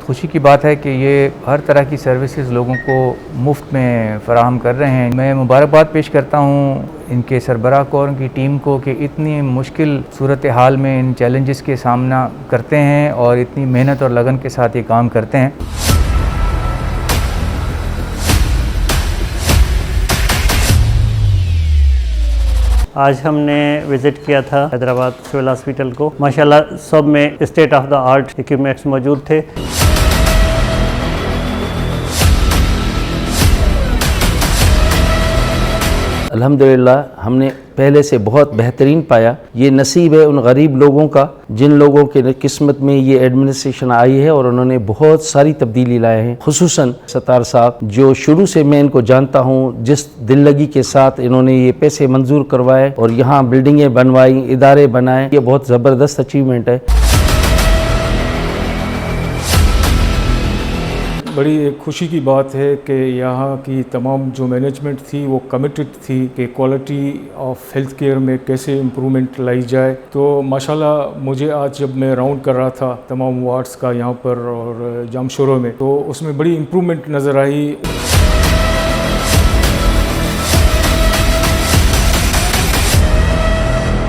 बहुत खुशी की बात है कि ये हर तरह की सर्विसेज लोगों को मुफ्त में फ़राहम कर रहे हैं। मैं मुबारकबाद पेश करता हूँ इनके सरबराह को और उनकी टीम को कि इतनी मुश्किल सूरत हाल में इन चैलेंजेस के सामना करते हैं और इतनी मेहनत और लगन के साथ ये काम करते हैं। आज हमने विज़िट किया था हैदराबाद सिविल हॉस्पिटल को। माशाल्लाह सब में state of the art equipments मौजूद थे। अल्हम्दुलिल्लाह हमने पहले से बहुत बेहतरीन पाया। ये नसीब है उन गरीब लोगों का जिन लोगों के किस्मत में ये एडमिनिस्ट्रेशन आई है और उन्होंने बहुत सारी तब्दीली लाए हैं। खुसूसन सत्तार साहब जो शुरू से मैं इनको जानता हूँ, जिस दिल लगी के साथ इन्होंने ये पैसे मंजूर करवाए और यहाँ बिल्डिंगें बनवाई, इदारे बनाए, ये बहुत ज़बरदस्त अचीवमेंट है। बड़ी एक खुशी की बात है कि यहाँ की तमाम जो मैनेजमेंट थी वो कमिटेड थी कि क्वालिटी ऑफ हेल्थ केयर में कैसे इम्प्रूवमेंट लाई जाए। तो माशाल्लाह मुझे आज जब मैं राउंड कर रहा था तमाम वार्ड्स का यहाँ पर और जामशोरों में, तो उसमें बड़ी इम्प्रूवमेंट नज़र आई।